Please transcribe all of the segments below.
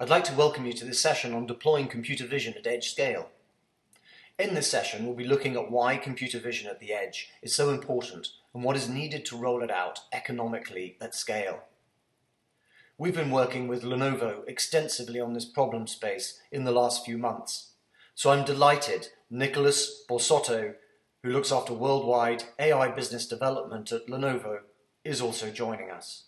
I'd like to welcome you to this session on deploying computer vision at edge scale. In this session, we'll be looking at why computer vision at the edge is so important and what is needed to roll it out economically at scale. We've been working with Lenovo extensively on this problem space in the last few months, so I'm delighted Nicholas Bor-sot-o, who looks after worldwide AI business development at Lenovo, is also joining us.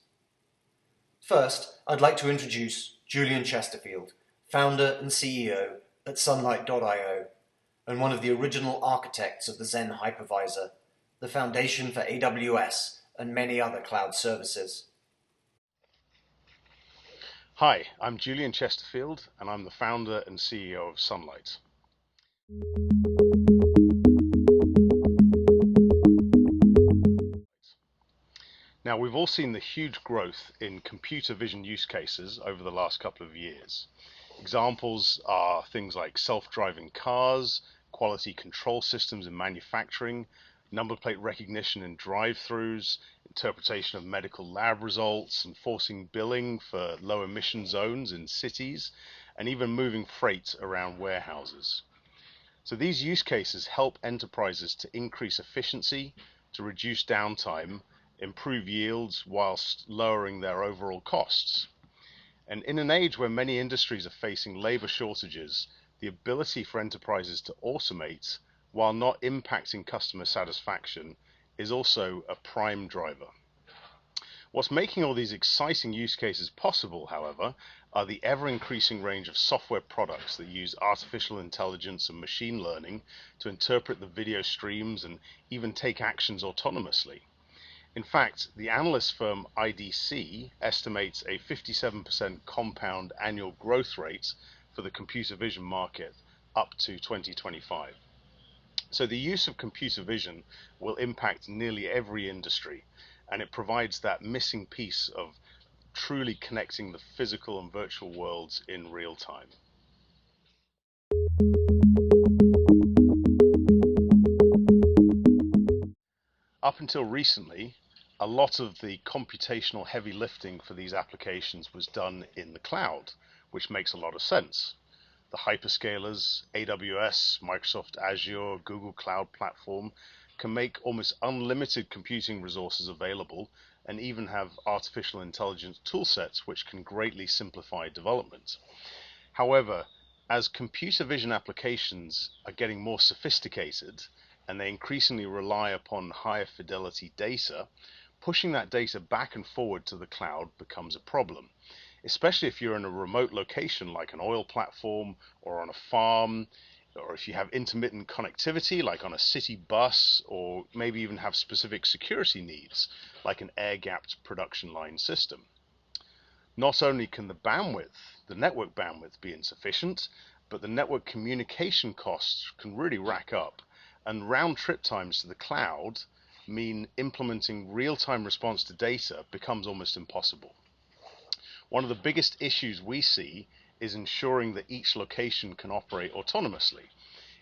First, I'd like to introduce Julian Chesterfield, founder and CEO at Sunlight.io, and one of the original architects of the Zen hypervisor, the foundation for AWS and many other cloud services. Hi, I'm Julian Chesterfield, and I'm the founder and CEO of Sunlight. Now, we've all seen the huge growth in computer vision use cases over the last couple of years. Examples are things like self-driving cars, quality control systems in manufacturing, number plate recognition in drive-thrus, interpretation of medical lab results, enforcing billing for low emission zones in cities, and even moving freight around warehouses. So these use cases help enterprises to increase efficiency, to reduce downtime, improve yields whilst lowering their overall costs. And in an age where many industries are facing labor shortages, the ability for enterprises to automate while not impacting customer satisfaction is also a prime driver. What's making all these exciting use cases possible, however, are the ever-increasing range of software products that use artificial intelligence and machine learning to interpret the video streams and even take actions autonomously. In fact, the analyst firm IDC estimates a 57% compound annual growth rate for the computer vision market up to 2025. So the use of computer vision will impact nearly every industry, and it provides that missing piece of truly connecting the physical and virtual worlds in real time. Up until recently, a lot of the computational heavy lifting for these applications was done in the cloud, which makes a lot of sense. The hyperscalers, AWS, Microsoft Azure, Google Cloud Platform can make almost unlimited computing resources available and even have artificial intelligence toolsets which can greatly simplify development. However, as computer vision applications are getting more sophisticated and they increasingly rely upon higher fidelity data, pushing that data back and forward to the cloud becomes a problem, especially if you're in a remote location like an oil platform or on a farm, or if you have intermittent connectivity like on a city bus, or maybe even have specific security needs like an air-gapped production line system. Not only can the network bandwidth be insufficient, but the network communication costs can really rack up, and round trip times to the cloud mean implementing real-time response to data becomes almost impossible. One of the biggest issues we see is ensuring that each location can operate autonomously.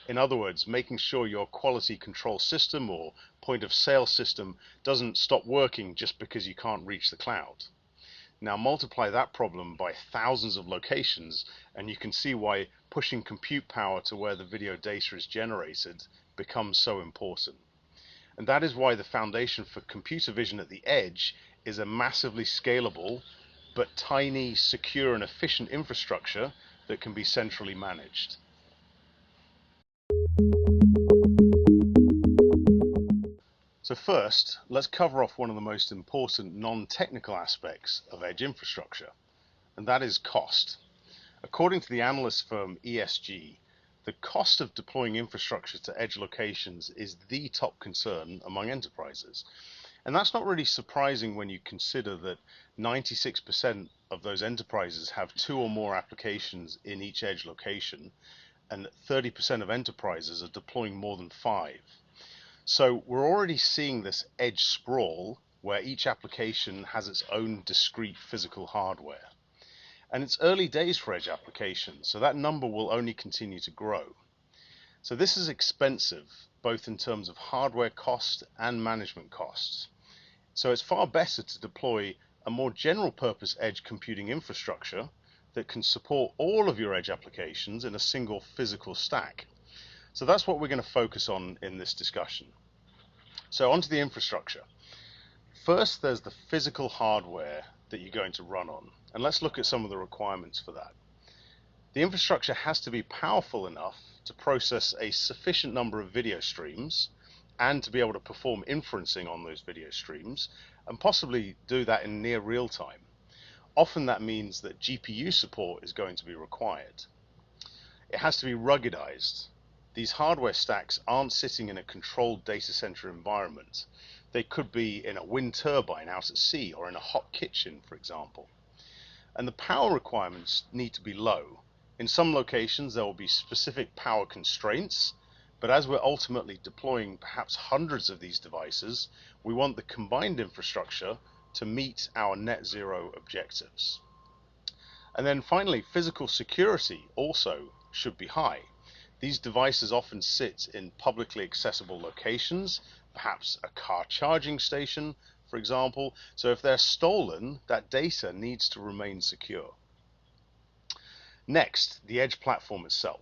In other words, making sure your quality control system or point of sale system doesn't stop working just because you can't reach the cloud. Now multiply that problem by thousands of locations and you can see why pushing compute power to where the video data is generated becomes so important. And that is why the foundation for computer vision at the edge is a massively scalable but tiny, secure and efficient infrastructure that can be centrally managed. So first, let's cover off one of the most important non-technical aspects of edge infrastructure, and that is cost. According to the analyst firm ESG, the cost of deploying infrastructure to edge locations is the top concern among enterprises. And that's not really surprising when you consider that 96% of those enterprises have 2 or more applications in each edge location, and 30% of enterprises are deploying more than 5. So we're already seeing this edge sprawl where each application has its own discrete physical hardware. And it's early days for edge applications, so that number will only continue to grow. So this is expensive, both in terms of hardware cost and management costs. So it's far better to deploy a more general purpose edge computing infrastructure that can support all of your edge applications in a single physical stack. So that's what we're going to focus on in this discussion. So onto the infrastructure. First, there's the physical hardware that you're going to run on, and let's look at some of the requirements for that. The infrastructure has to be powerful enough to process a sufficient number of video streams and to be able to perform inferencing on those video streams, and possibly do that in near real time. Often that means that GPU support is going to be required. It has to be ruggedized. These hardware stacks aren't sitting in a controlled data center environment. They could be in a wind turbine out at sea or in a hot kitchen, for example. And the power requirements need to be low. In some locations there will be specific power constraints, but as we're ultimately deploying perhaps hundreds of these devices, we want the combined infrastructure to meet our net zero objectives. And then finally, physical security also should be high. These devices often sit in publicly accessible locations, perhaps a car charging station, for example. So if they're stolen, that data needs to remain secure. Next, the edge platform itself.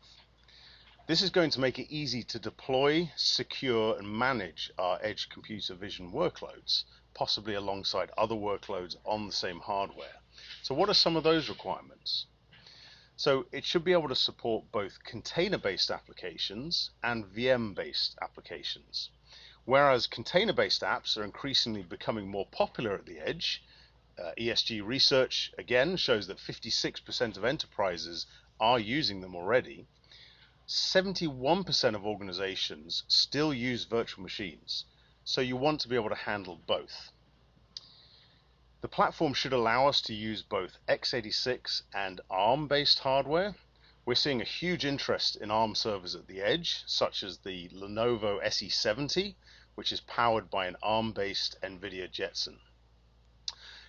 This is going to make it easy to deploy, secure, and manage our edge computer vision workloads, possibly alongside other workloads on the same hardware. So what are some of those requirements? So it should be able to support both container-based applications and VM-based applications. Whereas container-based apps are increasingly becoming more popular at the edge, ESG research again shows that 56% of enterprises are using them already. 71% of organizations still use virtual machines, so you want to be able to handle both. The platform should allow us to use both x86 and ARM-based hardware. We're seeing a huge interest in ARM servers at the edge, such as the Lenovo SE70, which is powered by an ARM-based NVIDIA Jetson.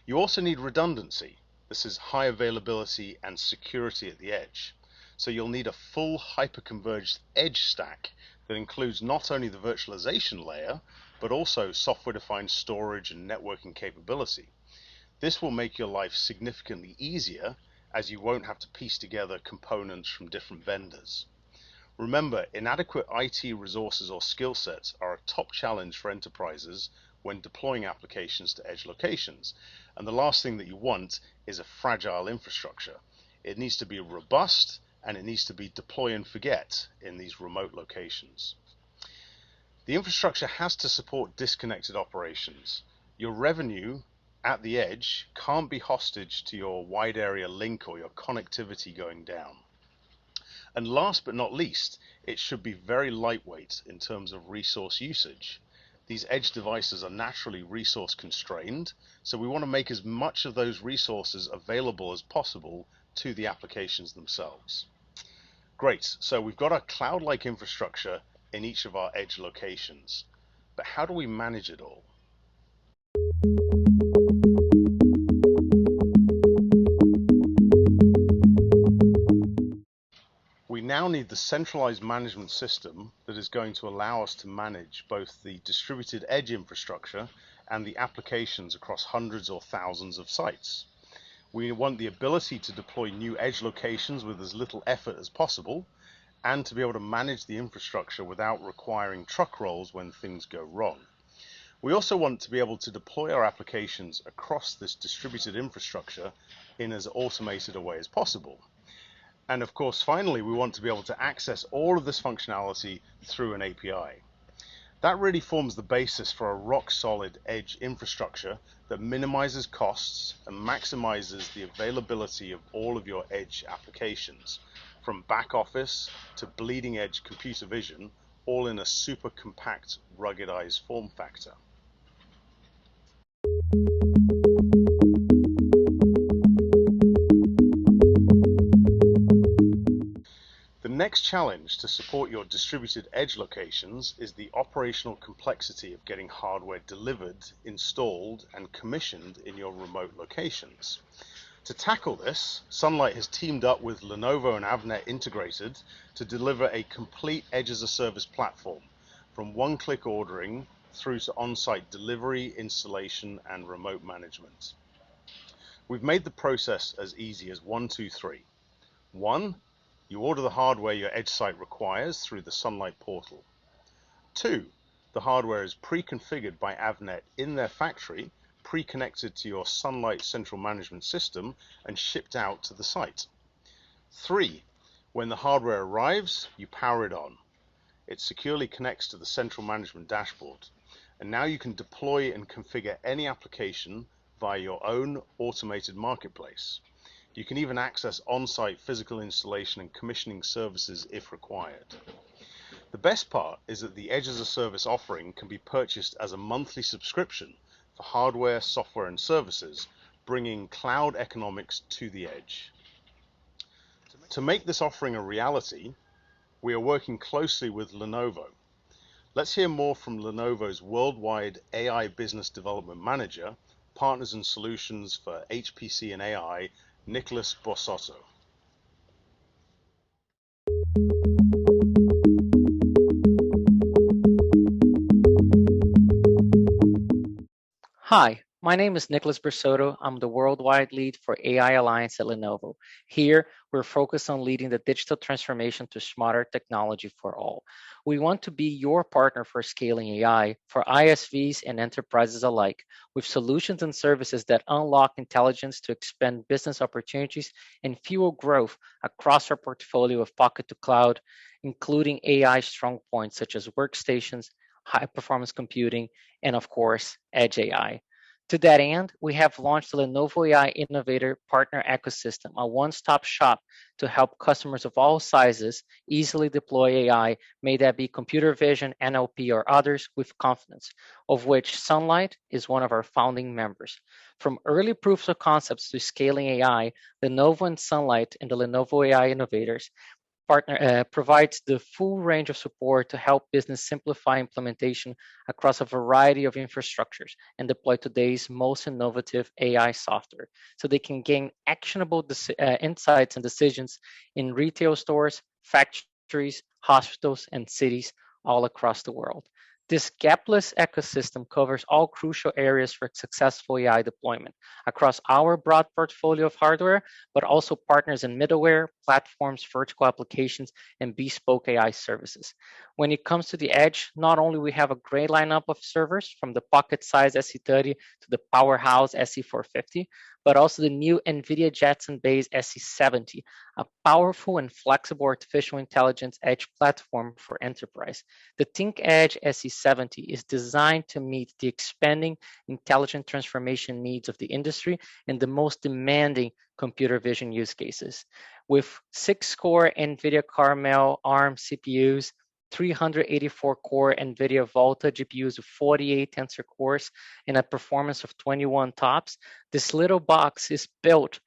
You also need redundancy. This is high availability and security at the edge. So you'll need a full hyperconverged edge stack that includes not only the virtualization layer, but also software-defined storage and networking capability. This will make your life significantly easier, as you won't have to piece together components from different vendors. Remember, inadequate IT resources or skill sets are a top challenge for enterprises when deploying applications to edge locations. And the last thing that you want is a fragile infrastructure. It needs to be robust, and it needs to be deploy and forget in these remote locations. The infrastructure has to support disconnected operations. Your revenue at the edge can't be hostage to your wide area link or your connectivity going down. And last but not least, it should be very lightweight in terms of resource usage. These edge devices are naturally resource constrained, so we want to make as much of those resources available as possible to the applications themselves. Great, so we've got a cloud-like infrastructure in each of our edge locations, but how do we manage it all? We now need the centralized management system that is going to allow us to manage both the distributed edge infrastructure and the applications across hundreds or thousands of sites. We want the ability to deploy new edge locations with as little effort as possible, and to be able to manage the infrastructure without requiring truck rolls when things go wrong. We also want to be able to deploy our applications across this distributed infrastructure in as automated a way as possible. And of course, finally, we want to be able to access all of this functionality through an API. That really forms the basis for a rock-solid edge infrastructure that minimizes costs and maximizes the availability of all of your edge applications, from back office to bleeding edge computer vision, all in a super compact, ruggedized form factor. The next challenge to support your distributed edge locations is the operational complexity of getting hardware delivered, installed, and commissioned in your remote locations. To tackle this, Sunlight has teamed up with Lenovo and Avnet Integrated to deliver a complete Edge as a Service platform, from one-click ordering through to on-site delivery, installation, and remote management. We've made the process as easy as 1, 2, 3. 1. You order the hardware your Edge site requires through the Sunlight portal. 2. The hardware is pre-configured by Avnet in their factory, pre-connected to your Sunlight central management system, and shipped out to the site. 3. When the hardware arrives, you power it on. It securely connects to the central management dashboard. And now you can deploy and configure any application via your own automated marketplace. You can even access on-site physical installation and commissioning services if required. The best part is that the Edge as a Service offering can be purchased as a monthly subscription for hardware, software, and services, bringing cloud economics to the Edge. To make this offering a reality, we are working closely with Lenovo. Let's hear more from Lenovo's worldwide AI Business Development Manager, Partners and Solutions for HPC and AI, Nicholas Bor-sot-o. Hi, my name is Nicholas Bor-sot-o. I'm the worldwide lead for AI Alliance at Lenovo. Here, we're focused on leading the digital transformation to smarter technology for all. We want to be your partner for scaling AI for ISVs and enterprises alike, with solutions and services that unlock intelligence to expand business opportunities and fuel growth across our portfolio of pocket to cloud, including AI strong points such as workstations, high performance computing, and of course, Edge AI. To that end, we have launched the Lenovo AI Innovator Partner Ecosystem, a one-stop shop to help customers of all sizes easily deploy AI, may that be computer vision, NLP, or others, with confidence, of which Sunlight is one of our founding members. From early proofs of concepts to scaling AI, Lenovo and Sunlight and the Lenovo AI Innovators provides the full range of support to help business simplify implementation across a variety of infrastructures and deploy today's most innovative AI software so they can gain actionable insights and decisions in retail stores, factories, hospitals, and cities all across the world. This gapless ecosystem covers all crucial areas for successful AI deployment across our broad portfolio of hardware, but also partners in middleware, platforms, vertical applications, and bespoke AI services. When it comes to the edge, not only we have a great lineup of servers from the pocket-sized SE30 to the powerhouse SE450, but also the new NVIDIA Jetson-based SE70, a powerful and flexible artificial intelligence edge platform for enterprise. The ThinkEdge SE70 is designed to meet the expanding intelligent transformation needs of the industry and the most demanding computer vision use cases. With 6-core NVIDIA Carmel ARM CPUs, 384-core NVIDIA Volta GPUs with 48 tensor cores, and a performance of 21 TOPS, this little box is built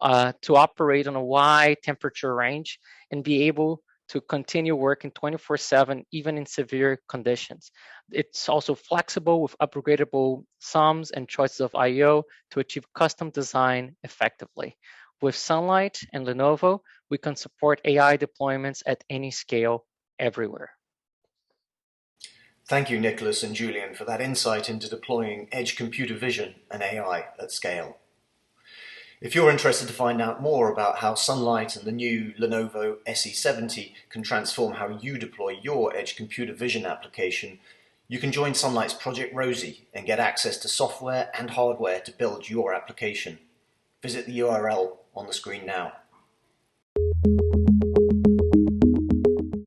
to operate on a wide temperature range and be able to continue working 24/7, even in severe conditions. It's also flexible with upgradable sums and choices of I/O to achieve custom design effectively. With Sunlight and Lenovo, we can support AI deployments at any scale, everywhere. Thank you, Nicholas and Julian, for that insight into deploying edge computer vision and AI at scale. If you're interested to find out more about how Sunlight and the new Lenovo SE70 can transform how you deploy your edge computer vision application, you can join Sunlight's Project Rosie and get access to software and hardware to build your application. Visit the URL on the screen now.